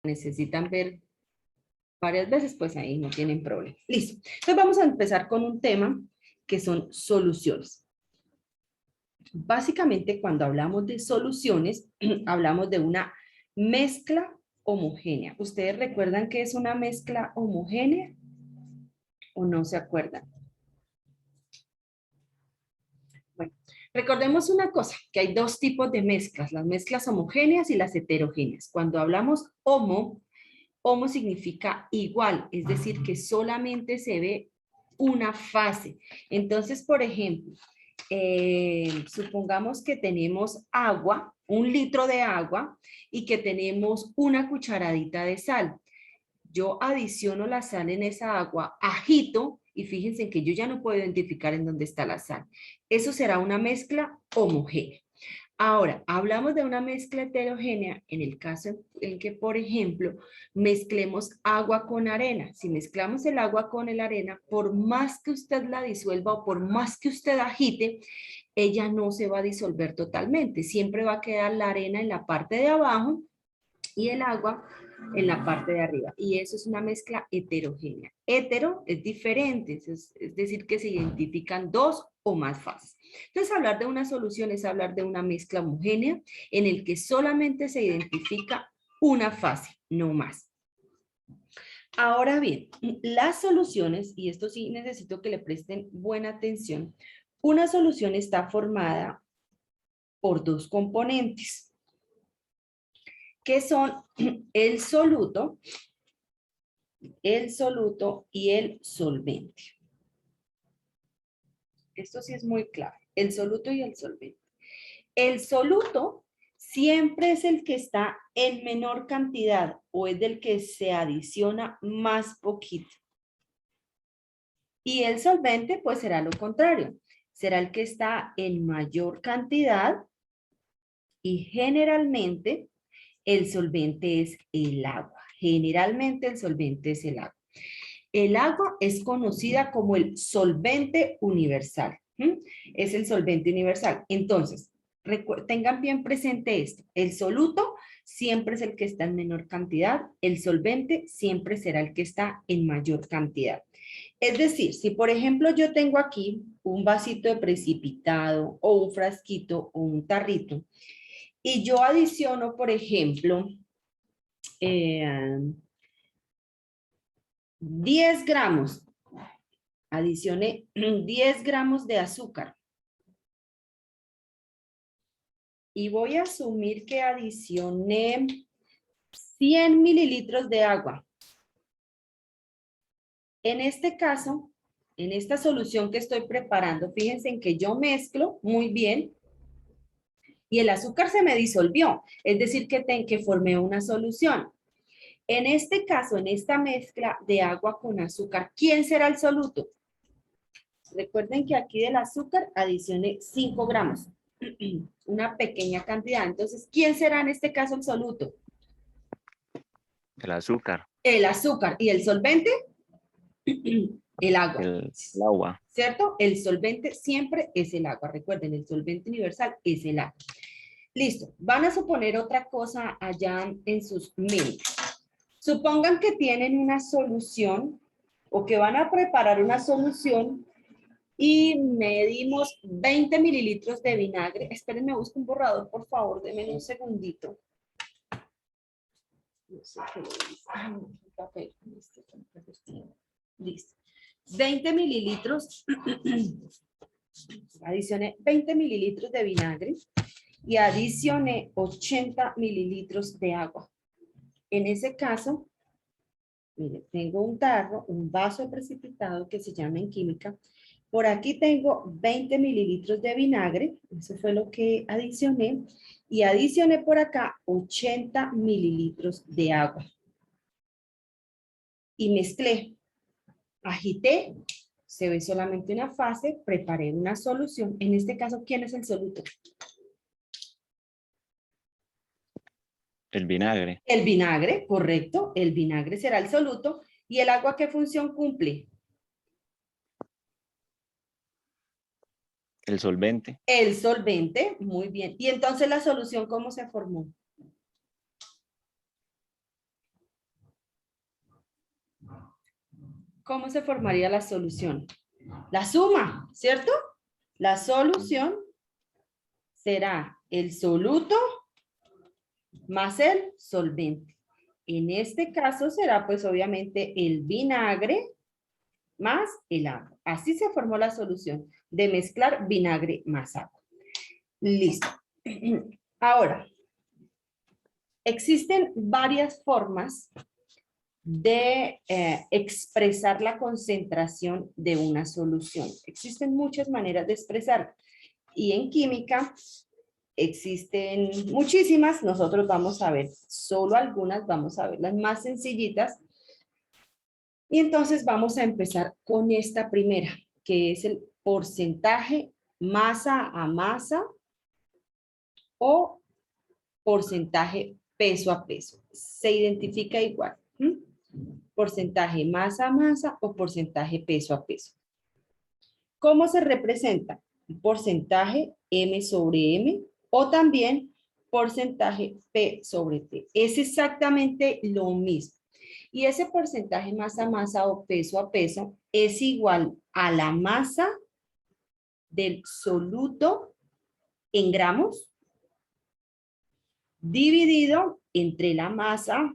necesitan ver varias veces, pues ahí no tienen problema. Listo. Entonces vamos a empezar con un tema que son soluciones. Básicamente, cuando hablamos de soluciones, hablamos de una mezcla homogénea. ¿Ustedes recuerdan qué es una mezcla homogénea o no se acuerdan? Bueno, recordemos una cosa, que hay dos tipos de mezclas, las mezclas homogéneas y las heterogéneas. Cuando hablamos homo significa igual, es decir, que solamente se ve una fase. Entonces, por ejemplo, supongamos que tenemos agua, 1 litro de agua, y que tenemos una cucharadita de sal. Yo adiciono la sal en esa agua, agito, y fíjense que yo ya no puedo identificar en dónde está la sal. Eso será una mezcla homogénea. Ahora, hablamos de una mezcla heterogénea en el caso en que, por ejemplo, mezclemos agua con arena. Si mezclamos el agua con la arena, por más que usted la disuelva o por más que usted agite, ella no se va a disolver totalmente. Siempre va a quedar la arena en la parte de abajo y el agua en la parte de arriba. Y eso es una mezcla heterogénea. Hetero es diferente, es decir, que se identifican dos o más fases. Entonces, hablar de una solución es hablar de una mezcla homogénea en el que solamente se identifica una fase, no más. Ahora bien, las soluciones, y esto sí necesito que le presten buena atención, una solución está formada por dos componentes, que son el soluto y el solvente. Esto sí es muy claro, el soluto y el solvente. El soluto siempre es el que está en menor cantidad o es del que se adiciona más poquito. Y el solvente pues será lo contrario, será el que está en mayor cantidad y generalmente el solvente es el agua. Generalmente el solvente es el agua. El agua es conocida como el solvente universal. Es el solvente universal. Entonces, tengan bien presente esto. El soluto siempre es el que está en menor cantidad. El solvente siempre será el que está en mayor cantidad. Es decir, si por ejemplo yo tengo aquí un vasito de precipitado o un frasquito o un tarrito y yo adiciono, por ejemplo, 10 gramos, adicioné 10 gramos de azúcar. Y voy a asumir que adicioné 100 mililitros de agua. En este caso, en esta solución que estoy preparando, fíjense en que yo mezclo muy bien y el azúcar se me disolvió. Es decir, que formé una solución. En este caso, en esta mezcla de agua con azúcar, ¿quién será el soluto? Recuerden que aquí del azúcar adicioné 5 gramos, una pequeña cantidad. Entonces, ¿quién será en este caso el soluto? El azúcar. El azúcar. ¿Y el solvente? El agua. El agua. ¿Cierto? El solvente siempre es el agua. Recuerden, el solvente universal es el agua. Listo. Van a suponer otra cosa allá en sus mentes. Supongan que tienen una solución o que van a preparar una solución y medimos 20 mililitros de vinagre. Espérenme, busco un borrador, por favor, denme un segundito. No sé qué lo dice. Ay, no, el papel. Listo. 20 mililitros. Adicioné 20 mililitros de vinagre y adicioné 80 mililitros de agua. En ese caso, mire, tengo un tarro, un vaso de precipitado que se llama en química. Por aquí tengo 20 mililitros de vinagre, eso fue lo que adicioné, y adicioné por acá 80 mililitros de agua. Y mezclé, agité, se ve solamente una fase, preparé una solución. En este caso, ¿quién es el soluto? El vinagre. El vinagre, correcto, el vinagre será el soluto. ¿Y el agua qué función cumple? El solvente. El solvente, muy bien. ¿Y entonces la solución cómo se formó? ¿cómo se formaría la solución? La suma, ¿cierto? La solución será el soluto más el solvente. En este caso será pues obviamente el vinagre más el agua. Así se formó la solución de mezclar vinagre más agua. Listo. Ahora, existen varias formas de expresar la concentración de una solución. Existen muchas maneras de expresar. Y en química existen muchísimas. Nosotros vamos a ver solo algunas, vamos a ver las más sencillitas. Y entonces vamos a empezar con esta primera, que es el porcentaje masa a masa o porcentaje peso a peso. Se identifica igual. Porcentaje masa a masa o porcentaje peso a peso. ¿Cómo se representa? Porcentaje M sobre M o también porcentaje P sobre T. Es exactamente lo mismo. Y ese porcentaje masa a masa o peso a peso es igual a la masa del soluto en gramos dividido entre la masa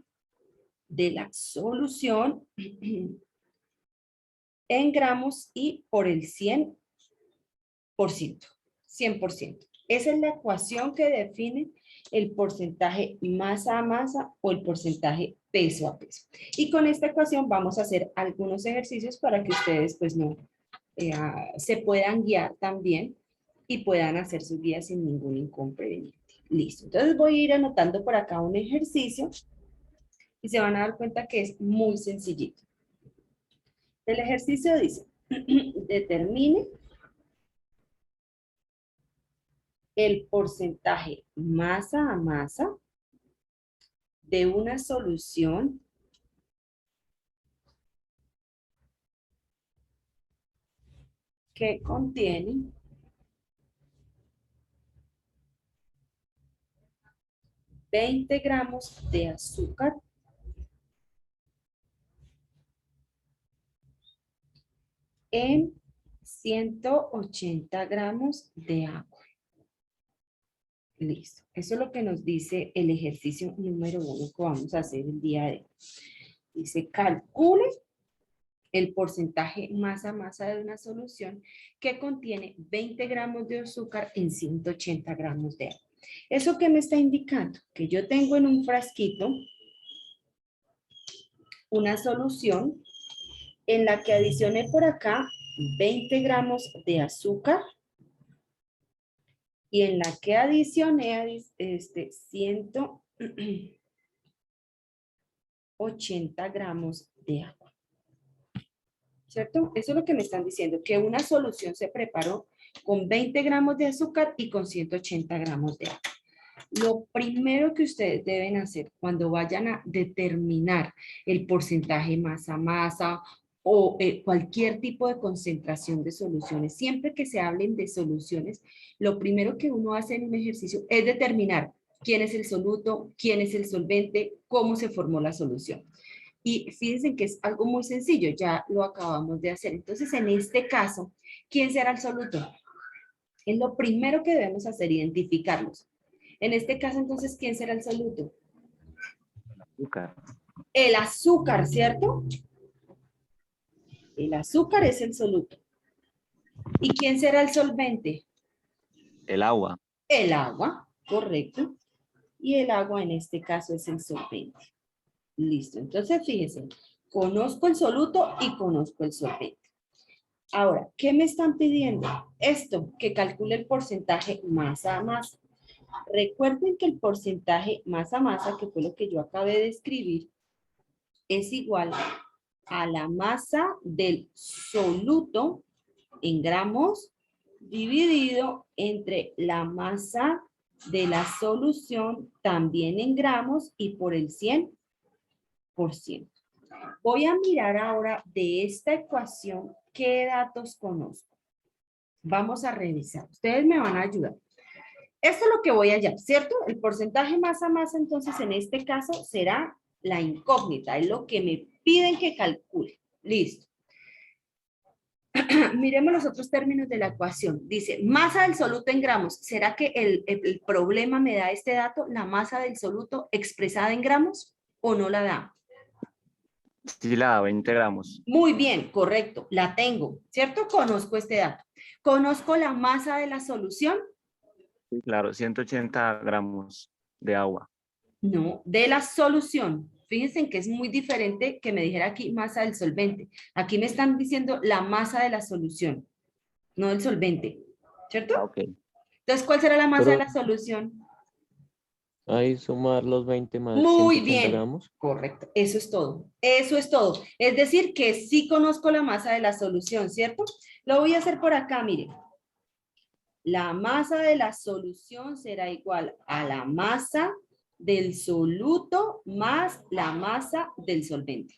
de la solución en gramos y por el 100%. 100%. Esa es la ecuación que define el porcentaje masa a masa o el porcentaje peso a peso. Y con esta ecuación vamos a hacer algunos ejercicios para que ustedes pues no se puedan guiar también y puedan hacer su guía sin ningún inconveniente. Listo. Entonces voy a ir anotando por acá un ejercicio y se van a dar cuenta que es muy sencillito. El ejercicio dice, determine el porcentaje masa a masa de una solución que contiene 20 gramos de azúcar en 180 gramos de agua. Listo. Eso es lo que nos dice el ejercicio número 1 que vamos a hacer el día de hoy. Dice, calcule el porcentaje masa a masa de una solución que contiene 20 gramos de azúcar en 180 gramos de agua. ¿Eso qué me está indicando? Que yo tengo en un frasquito una solución en la que adicioné por acá 20 gramos de azúcar y en la que adicioné 180 gramos de agua. ¿Cierto? Eso es lo que me están diciendo, que una solución se preparó con 20 gramos de azúcar y con 180 gramos de agua. Lo primero que ustedes deben hacer cuando vayan a determinar el porcentaje masa a masa o cualquier tipo de concentración de soluciones, siempre que se hablen de soluciones, lo primero que uno hace en un ejercicio es determinar quién es el soluto, quién es el solvente, cómo se formó la solución. Y fíjense que es algo muy sencillo, ya lo acabamos de hacer. Entonces, en este caso, ¿quién será el soluto? Es lo primero que debemos hacer, identificarlos. En este caso, entonces, ¿quién será el soluto? Azúcar. El azúcar, ¿cierto? El azúcar es el soluto. ¿Y quién será el solvente? El agua. El agua, correcto. Y el agua en este caso es el solvente. Listo. Entonces, fíjense, conozco el soluto y conozco el solvente. Ahora, ¿qué me están pidiendo? Esto, que calcule el porcentaje masa a masa. Recuerden que el porcentaje masa a masa, que fue lo que yo acabé de escribir, es igual a la masa del soluto en gramos dividido entre la masa de la solución también en gramos y por el 100%. Voy a mirar ahora de esta ecuación qué datos conozco. Vamos a revisar. Ustedes me van a ayudar. Esto es lo que voy a hallar, ¿cierto? El porcentaje masa a masa, entonces, en este caso, será la incógnita. Es lo que me piden que calcule. Listo. Miremos los otros términos de la ecuación. Dice, masa del soluto en gramos. ¿Será que el problema me da este dato, la masa del soluto expresada en gramos, o no la da? Sí, la da 20 gramos. Muy bien, correcto, la tengo, ¿cierto? Conozco este dato. ¿Conozco la masa de la solución? Sí, claro, 180 gramos de agua. No, de la solución. Fíjense en que es muy diferente que me dijera aquí masa del solvente. Aquí me están diciendo la masa de la solución, no del solvente, ¿cierto? Ok. Entonces, ¿cuál será la masa de Pero la solución? ahí sumar los 20 más Muy 180 bien, gramos. correcto, eso es todo, eso es todo. Es decir, que sí conozco la masa de la solución, ¿cierto? Lo voy a hacer por acá, mire. La masa de la solución será igual a la masa del soluto más la masa del solvente.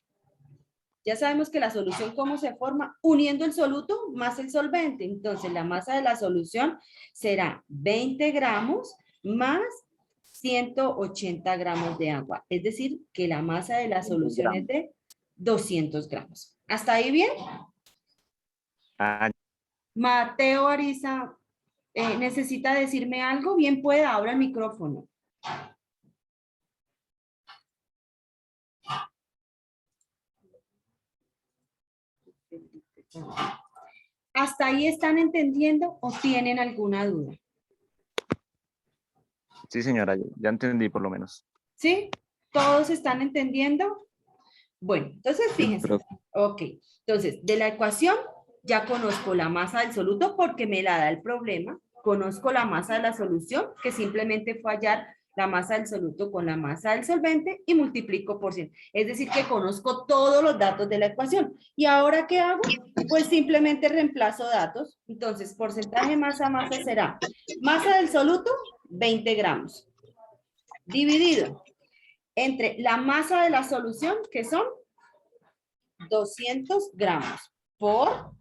Ya sabemos que la solución, ¿cómo se forma? Uniendo el soluto más el solvente. Entonces, la masa de la solución será 20 gramos más 180 gramos de agua. Es decir, que la masa de la 200 solución es gramos. de 200 gramos. ¿Hasta ahí bien? Ah, Mateo Ariza, ¿necesita decirme algo? Bien pueda, abra el micrófono. ¿Hasta ahí están entendiendo o tienen alguna duda? sí, señora, ya entendí por lo menos. ¿Sí? ¿Todos están entendiendo? Bueno, entonces fíjense. Pero Ok, entonces de la ecuación ya conozco la masa del soluto porque me la da el problema. Conozco la masa de la solución, que simplemente fue hallar la masa del soluto con la masa del solvente y multiplico por 100. Es decir, que conozco todos los datos de la ecuación. ¿Y ahora qué hago? Pues simplemente reemplazo datos. Entonces, porcentaje masa será masa del soluto, 20 gramos, dividido entre la masa de la solución, que son 200 gramos, por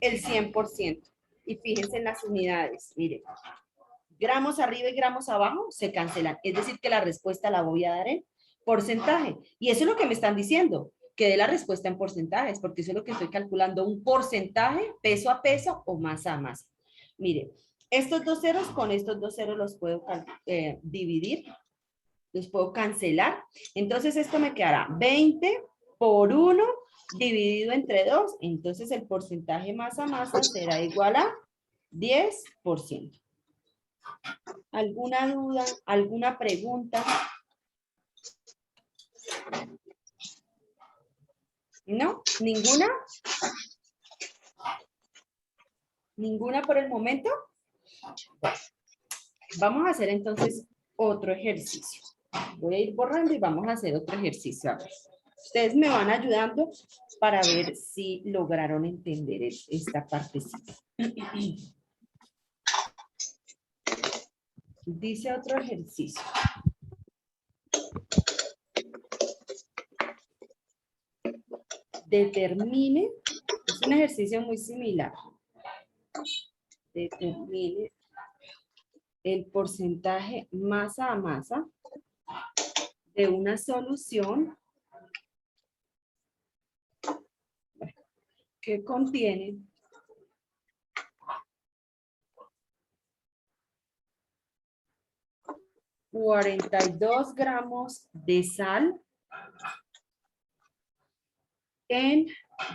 el 100%. Y fíjense en las unidades, miren, gramos arriba y gramos abajo se cancelan. Es decir, que la respuesta la voy a dar en porcentaje. Y eso es lo que me están diciendo, que dé la respuesta en porcentajes, porque eso es lo que estoy calculando, un porcentaje peso a peso o masa a masa. Miren, estos dos ceros con estos dos ceros los puedo dividir, los puedo cancelar. Entonces esto me quedará 20 por 1 dividido entre 2. Entonces el porcentaje masa a masa será igual a 10%. ¿Alguna duda? ¿Alguna pregunta? ¿No? ¿Ninguna? ¿Ninguna por el momento? Vamos a hacer entonces otro ejercicio. Voy a ir borrando y vamos a hacer otro ejercicio. A ver. Ustedes me van ayudando para ver si lograron entender esta partecita. Dice otro ejercicio. Determine, es un ejercicio muy similar. Determine el porcentaje masa a masa de una solución que contiene 42 gramos de sal en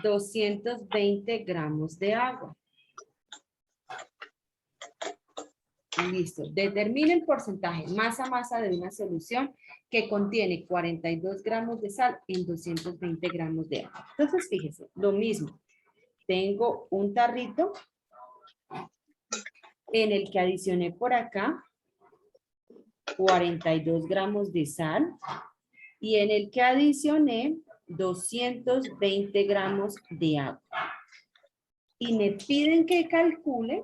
220 gramos de agua. Listo. Determine el porcentaje masa a masa de una solución que contiene 42 gramos de sal en 220 gramos de agua. Entonces, fíjese, lo mismo. Tengo un tarrito en el que adicioné por acá 42 gramos de sal y en el que adicioné 220 gramos de agua. Y me piden que calcule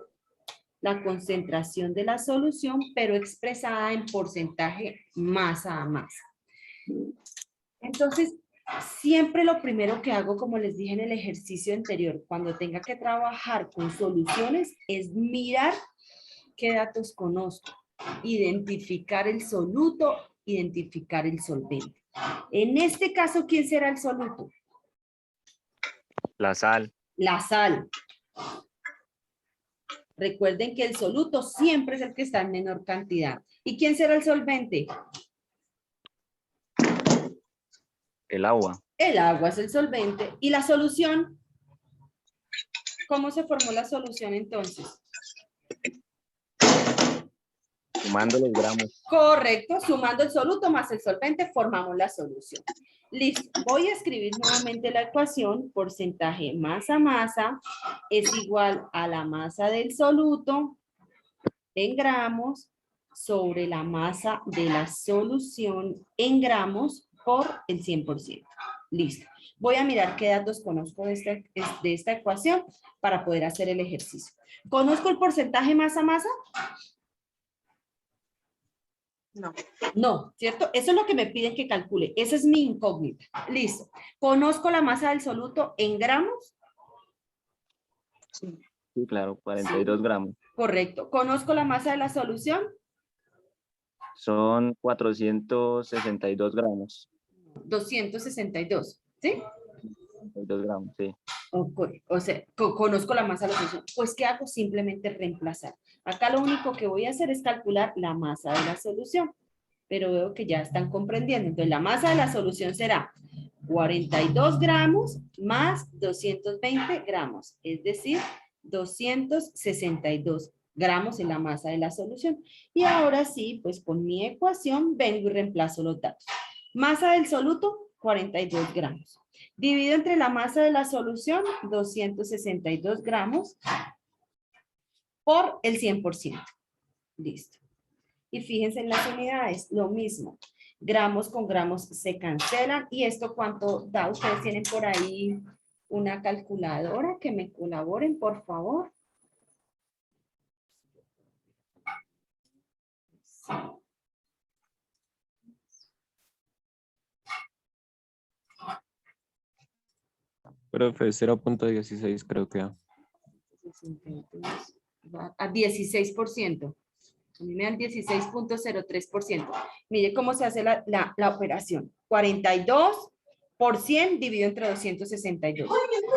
la concentración de la solución, pero expresada en porcentaje masa a masa. Entonces, siempre lo primero que hago, como les dije en el ejercicio anterior, cuando tenga que trabajar con soluciones, es mirar qué datos conozco, identificar el soluto, identificar el solvente. En este caso, ¿quién será el soluto? La sal. La sal. Recuerden que el soluto siempre es el que está en menor cantidad. ¿Y quién será el solvente? El agua. El agua es el solvente. ¿Y la solución? ¿Cómo se formó la solución entonces? Sumando los gramos. Correcto, sumando el soluto más el solvente formamos la solución. Listo, voy a escribir nuevamente la ecuación. Porcentaje masa es igual a la masa del soluto en gramos sobre la masa de la solución en gramos por el 100%. Listo. Voy a mirar qué datos conozco de esta ecuación para poder hacer el ejercicio. ¿Conozco el porcentaje masa-masa? No. No, ¿cierto? Eso es lo que me piden que calcule. Esa es mi incógnita. Listo. ¿Conozco la masa del soluto en gramos? Sí, claro, 42 gramos. Correcto. ¿Conozco la masa de la solución? Son 462 gramos. 262, ¿sí? 42 gramos, sí. O sea, conozco la masa de la solución. Pues, ¿qué hago? Simplemente reemplazar. Acá lo único que voy a hacer es calcular la masa de la solución. Pero veo que ya están comprendiendo. Entonces, la masa de la solución será 42 gramos más 220 gramos. Es decir, 262 gramos en la masa de la solución. Y ahora sí, pues con mi ecuación vengo y reemplazo los datos. Masa del soluto, 42 gramos. Divido entre la masa de la solución, 262 gramos, por el 100%. Listo. Y fíjense en las unidades, lo mismo. Gramos con gramos se cancelan. ¿Y esto cuánto da? Ustedes tienen por ahí una calculadora que me colaboren, por favor. Sí. Profe, 0.16 creo que da. 62, va a 16%. A mí me dan 16.03%. Mire cómo se hace la operación. 42 por 100 dividido entre 262.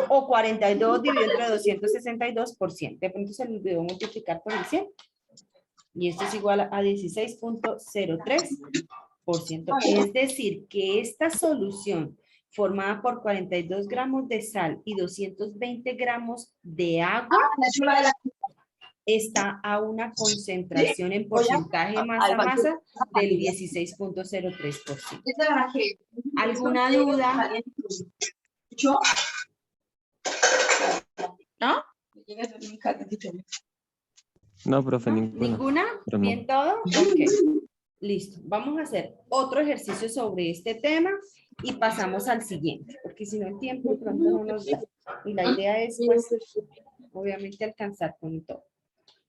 O 42 dividido entre 262 por 100. De pronto se lo olvidó multiplicar por el 100. Y esto es igual a 16.03%. Es decir, que esta solución formada por 42 gramos de sal y 220 gramos de agua está a una concentración en porcentaje masa-masa del 16.03%. ¿Alguna duda? ¿No? No, profe, ¿No? ninguna. ¿Ninguna? Pero no. ¿Bien todo? Ok. Listo. Vamos a hacer otro ejercicio sobre este tema y pasamos al siguiente, porque si no el tiempo de pronto no nos da. Y la idea es, pues, obviamente alcanzar con todo.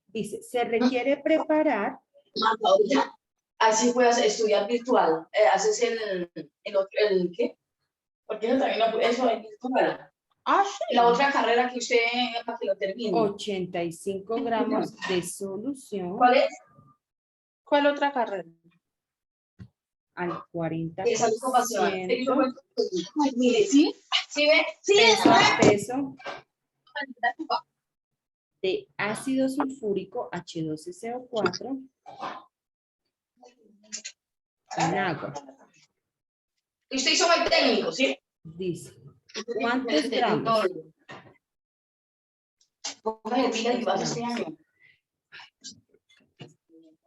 Dice, se requiere preparar. Así puedas estudiar virtual. Haces el ¿qué? Porque eso también eso es virtual. Ah, sí. La otra carrera que usted para que lo termine. 85 gramos de solución. ¿Cuál es? ¿Cuál otra carrera? Al 40%. Esa ocupación. Mire, ¿sí? ¿Sí ve? Sí. Peso a peso de ácido sulfúrico H2SO4 en agua. Usted hizo el técnico, ¿sí? Dice, ¿cuántos gramos?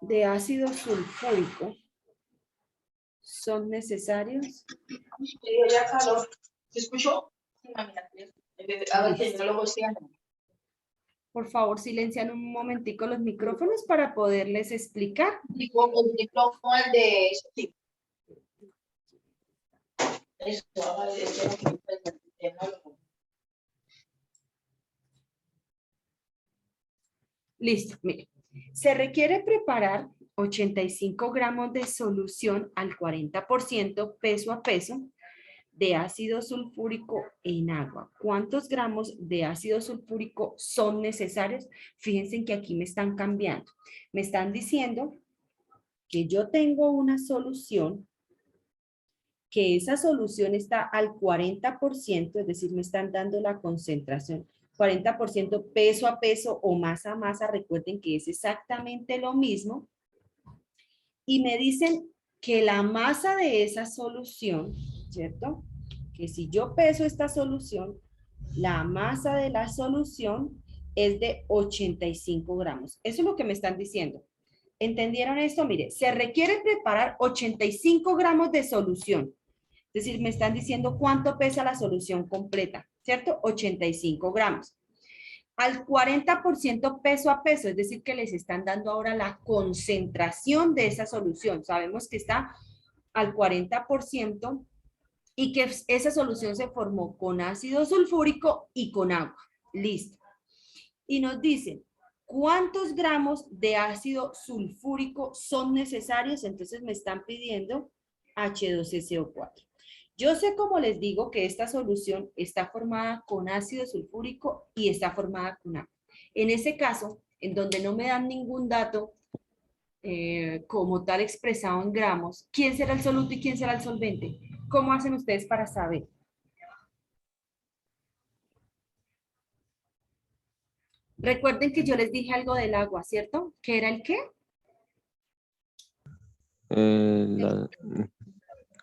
De ácido sulfúrico son necesarios? Ya calor. ¿Se escuchó? A ver, que yo no lo voy a estudiar. Por favor, silencian un momentico los micrófonos para poderles explicar. Digo, el micrófono, el de eso, sí. Eso, Listo, mire. Se requiere preparar 85 gramos de solución al 40% peso a peso de ácido sulfúrico en agua. ¿Cuántos gramos de ácido sulfúrico son necesarios? Fíjense que aquí me están cambiando. Me están diciendo que yo tengo una solución, que esa solución está al 40%, es decir, me están dando la concentración 40% peso a peso o masa a masa, recuerden que es exactamente lo mismo. Y me dicen que la masa de esa solución, ¿cierto? Que si yo peso esta solución, la masa de la solución es de 85 gramos. Eso es lo que me están diciendo. ¿Entendieron esto? Mire, se requiere preparar 85 gramos de solución. Es decir, me están diciendo cuánto pesa la solución completa, ¿cierto? 85 gramos. Al 40% peso a peso, es decir, que les están dando ahora la concentración de esa solución. Sabemos que está al 40% y que esa solución se formó con ácido sulfúrico y con agua. Listo. Y nos dicen, ¿cuántos gramos de ácido sulfúrico son necesarios? Entonces me están pidiendo H2SO4. Yo sé, como les digo, que esta solución está formada con ácido sulfúrico y está formada con agua. En ese caso, en donde no me dan ningún dato como tal expresado en gramos, ¿quién será el soluto y quién será el solvente? ¿Cómo hacen ustedes para saber? Recuerden que yo les dije algo del agua, ¿cierto? ¿Qué era el qué?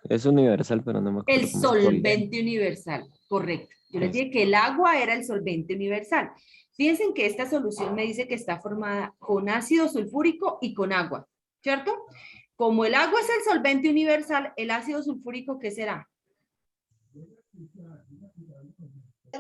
Es universal, pero no me acuerdo. El cómo se llama. solvente universal, correcto. Yo les dije que el agua era el solvente universal. Fíjense que esta solución me dice que está formada con ácido sulfúrico y con agua, ¿cierto? Como el agua es el solvente universal, el ácido sulfúrico, ¿qué será?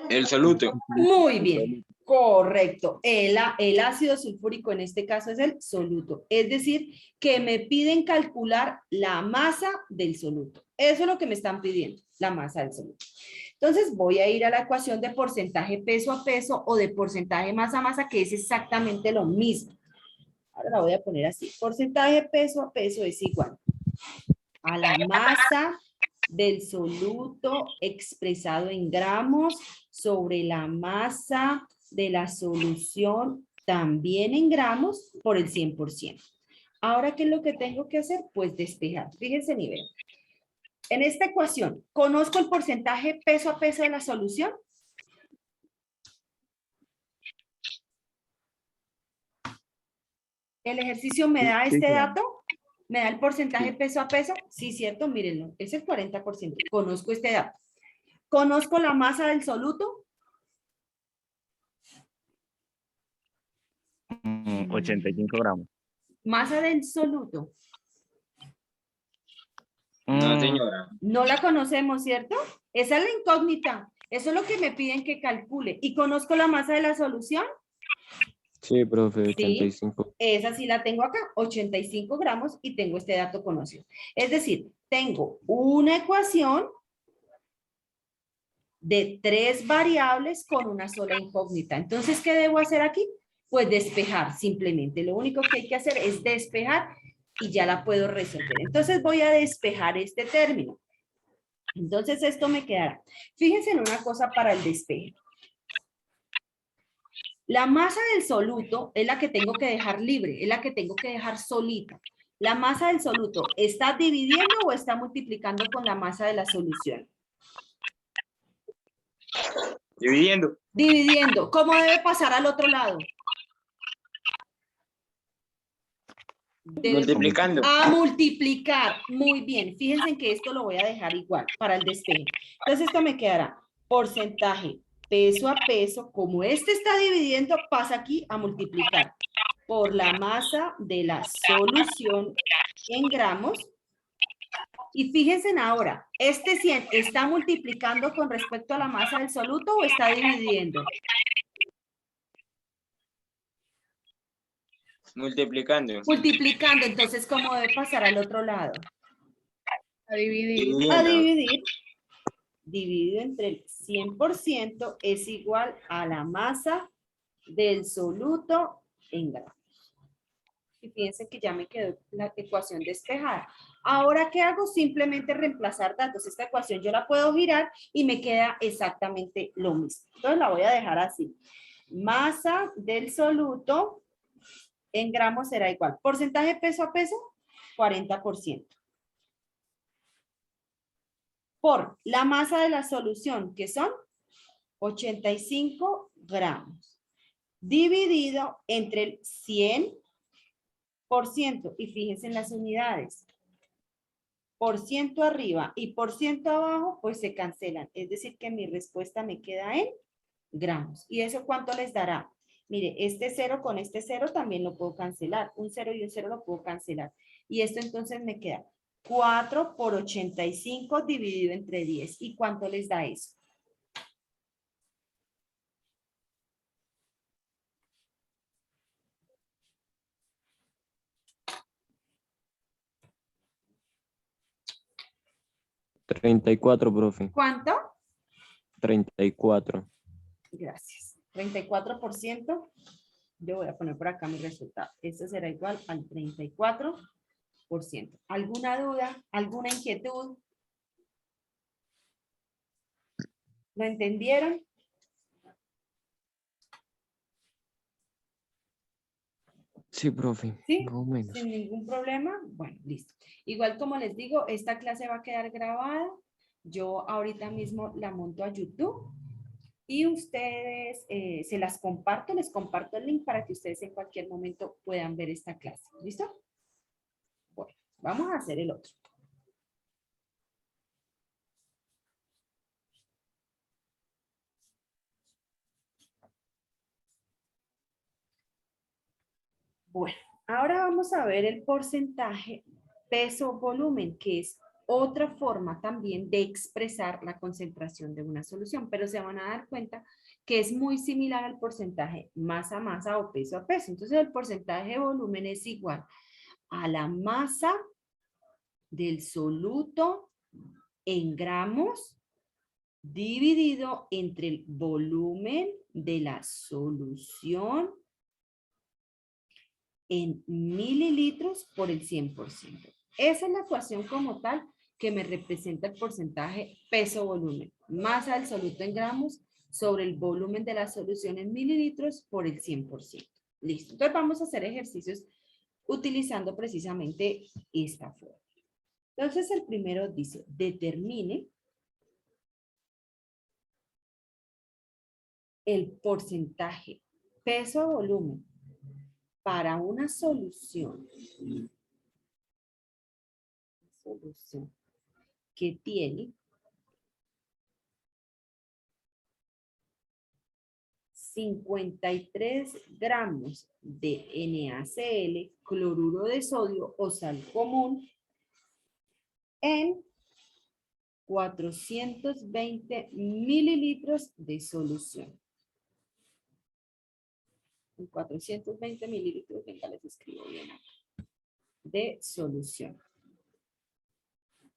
El soluto. Muy bien, correcto. El ácido sulfúrico en este caso es el soluto. Es decir, que me piden calcular la masa del soluto. Eso es lo que me están pidiendo, la masa del soluto. Entonces voy a ir a la ecuación de porcentaje peso a peso o de porcentaje masa a masa, que es exactamente lo mismo. Ahora la voy a poner así. Porcentaje peso a peso es igual a la masa del soluto expresado en gramos sobre la masa de la solución también en gramos por el 100%. Ahora, ¿qué es lo que tengo que hacer? Pues despejar. Fíjense nivel. En esta ecuación, ¿conozco el porcentaje peso a peso de la solución? ¿El ejercicio me da este dato? ¿Me da el porcentaje peso a peso? Sí, cierto, mírenlo, es el 40%. Conozco este dato. ¿Conozco la masa del soluto? 85 gramos. Masa del soluto. No, señora. No la conocemos, ¿cierto? Esa es la incógnita. Eso es lo que me piden que calcule. ¿Y conozco la masa de la solución? Sí, profe, Sí. 85. Esa sí la tengo acá, 85 gramos, y tengo este dato conocido. Es decir, tengo una ecuación de 3 variables con una sola incógnita. Entonces, ¿qué debo hacer aquí? Pues despejar simplemente. Lo único que hay que hacer es despejar y ya la puedo resolver. Entonces voy a despejar este término. Entonces esto me quedará. Fíjense en una cosa para el despeje. La masa del soluto es la que tengo que dejar libre, es la que tengo que dejar solita. La masa del soluto, ¿está dividiendo o está multiplicando con la masa de la solución? Dividiendo. Dividiendo. ¿Cómo debe pasar al otro lado? Multiplicando. A multiplicar. Muy bien. Fíjense en que esto lo voy a dejar igual para el despeje. Entonces esto me quedará porcentaje peso a peso. Como este está dividiendo, pasa aquí a multiplicar por la masa de la solución en gramos. Y fíjense ahora, ¿este 100 está multiplicando con respecto a la masa del soluto o está dividiendo? Multiplicando. Multiplicando, entonces, ¿cómo debe pasar al otro lado? A dividir. Dividiendo. A dividir. Dividido entre el 100% es igual a la masa del soluto en gramos. Y fíjense que ya me quedó la ecuación despejada. Ahora, ¿qué hago? Simplemente reemplazar datos. Esta ecuación yo la puedo girar y me queda exactamente lo mismo. Entonces la voy a dejar así. Masa del soluto en gramos será igual. Porcentaje peso a peso, 40%. Por la masa de la solución, que son 85 gramos. Dividido entre el 100%. Y fíjense en las unidades. Por ciento arriba y por ciento abajo, pues se cancelan. Es decir, que mi respuesta me queda en gramos. ¿Y eso cuánto les dará? Mire, este 0 con este 0 también lo puedo cancelar. Un 0 y un 0 lo puedo cancelar. Y esto entonces me queda 4 por 85 dividido entre 10. ¿Y cuánto les da eso? $34, profe. ¿Cuánto? 34. Gracias. 34%. Yo voy a poner por acá mi resultado. Esto será igual al 34%. ¿Alguna duda? ¿Alguna inquietud? ¿Lo entendieron? Sí, profe. ¿Sí? Más o menos. Sin ningún problema. Bueno, listo. Igual como les digo, esta clase va a quedar grabada. Yo ahorita mismo la monto a YouTube y ustedes se las comparto, les comparto el link para que ustedes en cualquier momento puedan ver esta clase. ¿Listo? Bueno, vamos a hacer el otro. Bueno, ahora vamos a ver el porcentaje peso-volumen, que es otra forma también de expresar la concentración de una solución, pero se van a dar cuenta que es muy similar al porcentaje masa a masa o peso a peso. Entonces el porcentaje de volumen es igual a la masa del soluto en gramos dividido entre el volumen de la solución en mililitros por el 100%. Esa es la ecuación como tal que me representa el porcentaje peso-volumen. Masa del soluto en gramos sobre el volumen de la solución en mililitros por el 100%. Listo. Entonces vamos a hacer ejercicios utilizando precisamente esta forma. Entonces el primero dice, determine el porcentaje peso-volumen para una solución que tiene 53 gramos de NaCl, cloruro de sodio o sal común en 420 mililitros de solución. En 420 mililitros, venga, les escribo bien acá, de solución.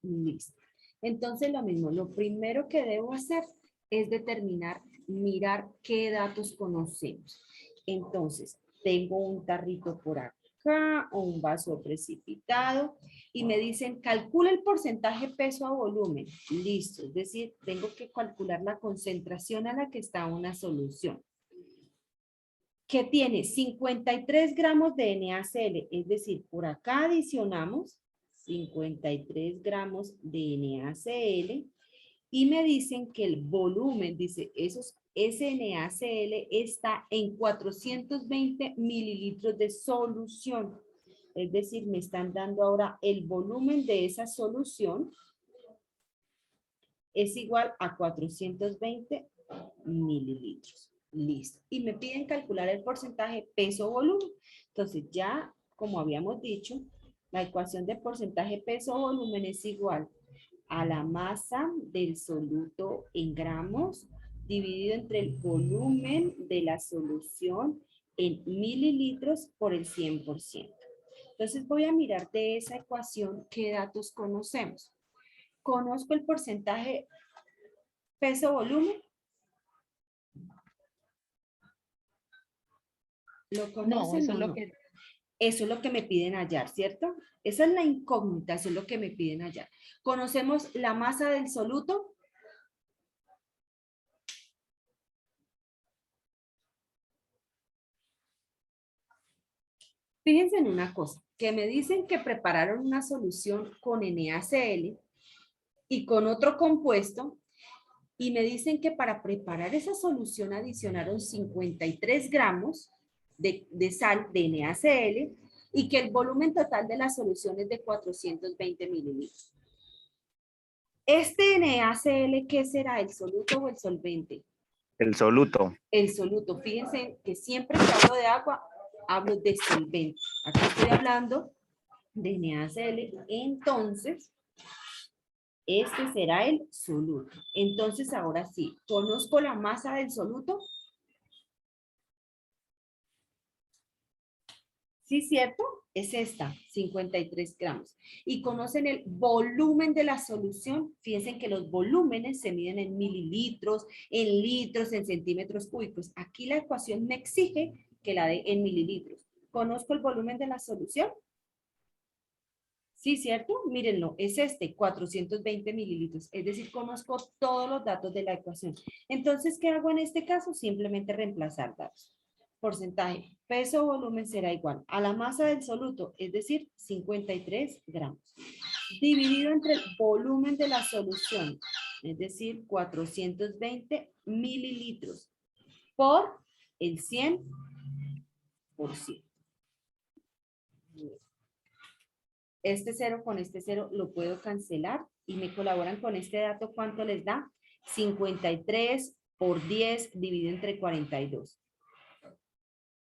Listo. Entonces lo mismo, lo primero que debo hacer es determinar, mirar qué datos conocemos. Entonces, tengo un tarrito por acá o un vaso precipitado y me dicen, calcula el porcentaje peso a volumen. Listo, es decir, tengo que calcular la concentración a la que está una solución, que tiene 53 gramos de NaCl, es decir, por acá adicionamos 53 gramos de NaCl y me dicen que el volumen, dice, ese NaCl está en 420 mililitros de solución. Es decir, me están dando ahora el volumen de esa solución es igual a 420 mililitros. Listo. Y me piden calcular el porcentaje peso-volumen. Entonces ya, como habíamos dicho, la ecuación de porcentaje peso-volumen es igual a la masa del soluto en gramos dividido entre el volumen de la solución en mililitros por el 100%. Entonces voy a mirar de esa ecuación qué datos conocemos. Conozco el porcentaje peso-volumen. ¿Lo conocen? No, eso o es lo no? que... Eso es lo que me piden hallar, ¿cierto? Esa es la incógnita, eso es lo que me piden hallar. ¿Conocemos la masa del soluto? Fíjense en una cosa, que me dicen que prepararon una solución con NaCl y con otro compuesto Y me dicen que para preparar esa solución adicionaron 53 gramos de sal de NaCl y que el volumen total de la solución es de 420 mililitros. Este NaCl, ¿qué será? ¿El soluto o el solvente? El soluto. El soluto. Fíjense que siempre que hablo de agua, hablo de solvente. Aquí estoy hablando de NaCl. Entonces, este será el soluto. Entonces, ahora sí, ¿conozco la masa del soluto? Sí, ¿cierto? Es esta, 53 gramos. ¿Y conocen el volumen de la solución? Fíjense que los volúmenes se miden en mililitros, en litros, en centímetros cúbicos. Aquí la ecuación me exige que la dé en mililitros. ¿Conozco el volumen de la solución? Sí, ¿cierto? Mírenlo, es este, 420 mililitros. Es decir, conozco todos los datos de la ecuación. Entonces, ¿qué hago en este caso? Simplemente reemplazar datos. Porcentaje, peso o volumen será igual a la masa del soluto, es decir, 53 gramos. Dividido entre el volumen de la solución, es decir, 420 mililitros por el 100%. Este 0 con este 0 lo puedo cancelar y me colaboran con este dato. ¿Cuánto les da? 53 por 10 dividido entre 42.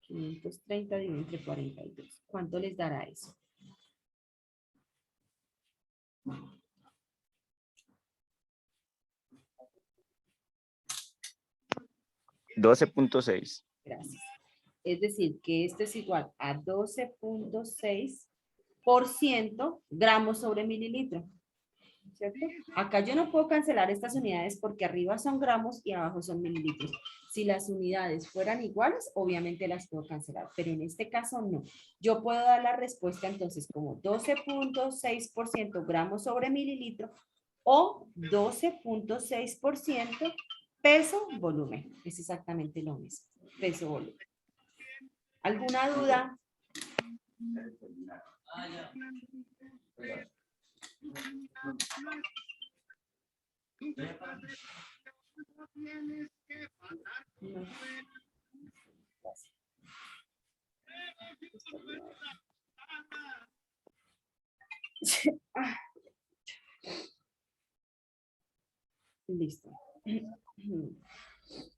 530 dividido entre 42. ¿Cuánto les dará eso? 12.6. Gracias. Es decir, que esto es igual a 12.6% gramos sobre mililitro. ¿Cierto? Acá yo no puedo cancelar estas unidades porque arriba son gramos y abajo son mililitros. Si las unidades fueran iguales, obviamente las puedo cancelar, pero en este caso no. Yo puedo dar la respuesta entonces como 12.6% gramos sobre mililitro o 12.6% peso volumen. Es exactamente lo mismo, peso volumen. ¿Alguna duda? No. Listo.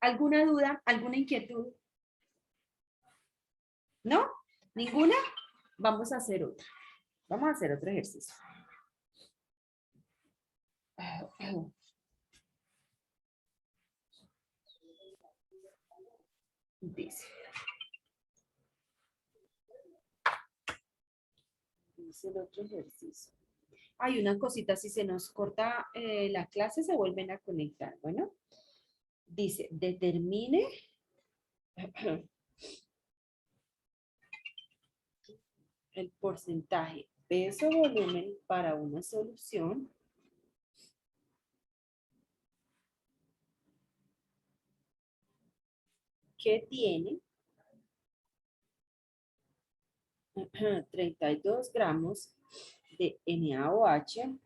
¿Alguna duda? ¿Alguna inquietud? ¿No? ¿Ninguna? Vamos a hacer otra. Vamos a hacer otro ejercicio. Dice el otro ejercicio. Hay una cosita, si se nos corta la clase, se vuelven a conectar. Bueno, dice, determine el porcentaje peso-volumen para una solución que tiene 32 gramos de NaOH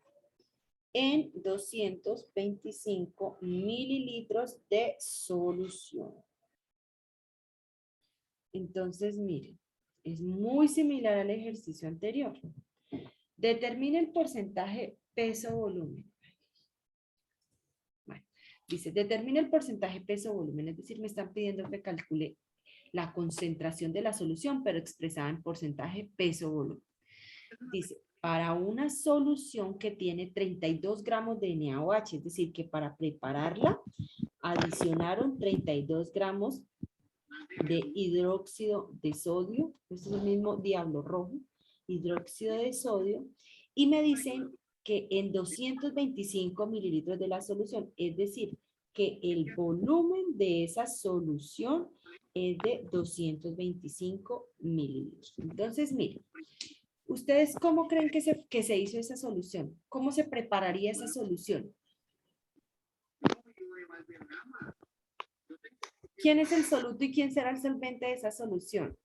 en 225 mililitros de solución. Entonces, miren, es muy similar al ejercicio anterior. Determine el porcentaje peso-volumen. Bueno, dice, determine el porcentaje peso-volumen, es decir, me están pidiendo que calcule la concentración de la solución, pero expresada en porcentaje peso-volumen. Dice, para una solución que tiene 32 gramos de NaOH, es decir, que para prepararla adicionaron 32 gramos de hidróxido de sodio, esto es el mismo diablo rojo, hidróxido de sodio, y me dicen que en 225 mililitros de la solución, es decir, que el volumen de esa solución es de 225 mililitros. Entonces, miren, ¿ustedes cómo creen que se hizo esa solución? ¿Cómo se prepararía esa solución? ¿Quién es el soluto y quién será el solvente de esa solución?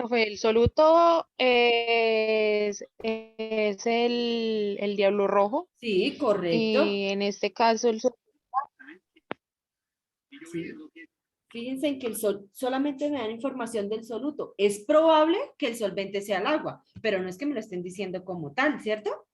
Profe, el soluto es el diablo rojo Sí, correcto. y en este caso el Sí. Fíjense en que solamente me dan información del soluto. Es probable que el solvente sea el agua, pero no es que me lo estén diciendo como tal, ¿cierto?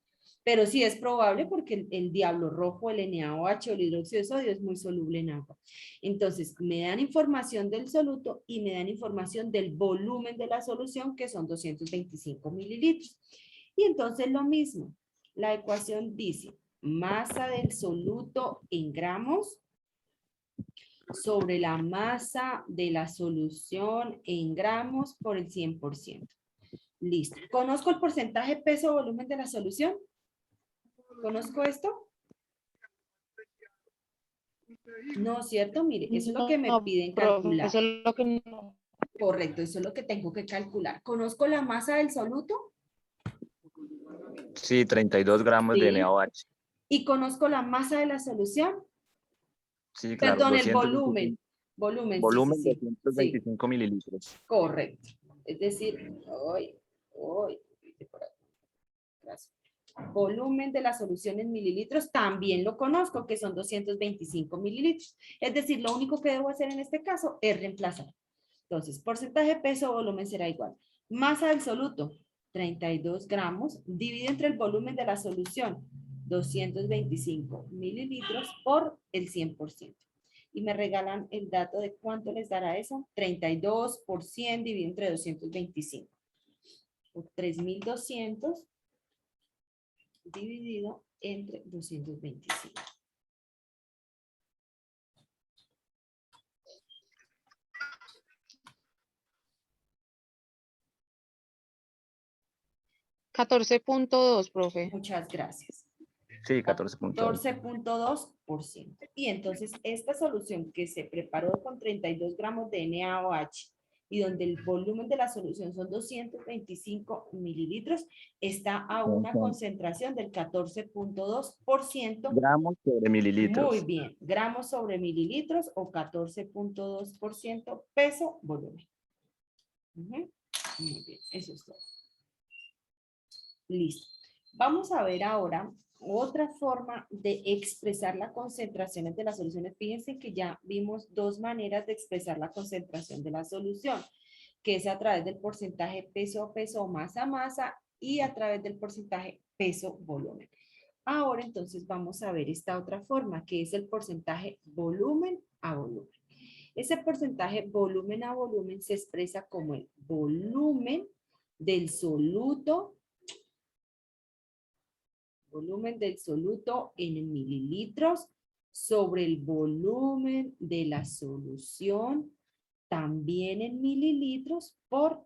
Pero sí es probable porque el diablo rojo, el NaOH o el hidróxido de sodio es muy soluble en agua. Entonces, me dan información del soluto y me dan información del volumen de la solución, que son 225 mililitros. Y entonces lo mismo, la ecuación dice masa del soluto en gramos sobre la masa de la solución en gramos por el 100%. Listo. ¿Conozco el porcentaje peso-volumen de la solución? ¿Conozco esto? No, ¿cierto? Mire, eso es lo que me no, piden profe, calcular. eso es lo que no. Correcto, eso es lo que tengo que calcular. ¿Conozco la masa del soluto? Sí, 32 gramos de Sí. NaOH. ¿Y conozco la masa de la solución? Sí, claro. Perdón, el 225 volumen. Volumen, volumen sí. 225 mililitros. Correcto. Es decir, por acá. Gracias. Volumen de la solución en mililitros también lo conozco, que son 225 mililitros. Es decir, lo único que debo hacer en este caso es reemplazar. Entonces, porcentaje peso volumen será igual. Masa del soluto, 32 gramos, dividido entre el volumen de la solución, 225 mililitros por el 100%. Y me regalan el dato de cuánto les dará eso. 32 por 100 dividido entre 225. Por 3.200 dividido entre 225. $14.2, profe. Muchas gracias. Sí, 14.2. 14.2%. Y entonces esta solución que se preparó con 32 gramos de NaOH y donde el volumen de la solución son 225 mililitros, está a una Ujú. concentración del 14.2%. Gramos sobre mililitros. Muy bien, gramos sobre mililitros o 14.2% peso volumen. Muy bien, eso es todo. Listo. Vamos a ver ahora otra forma de expresar las concentraciones de las soluciones. Fíjense que ya vimos dos maneras de expresar la concentración de la solución, que es a través del porcentaje peso a peso o masa a masa y a través del porcentaje peso volumen. Ahora entonces vamos a ver esta otra forma, que es el porcentaje volumen a volumen. Ese porcentaje volumen a volumen se expresa como el volumen del soluto en mililitros sobre el volumen de la solución también en mililitros por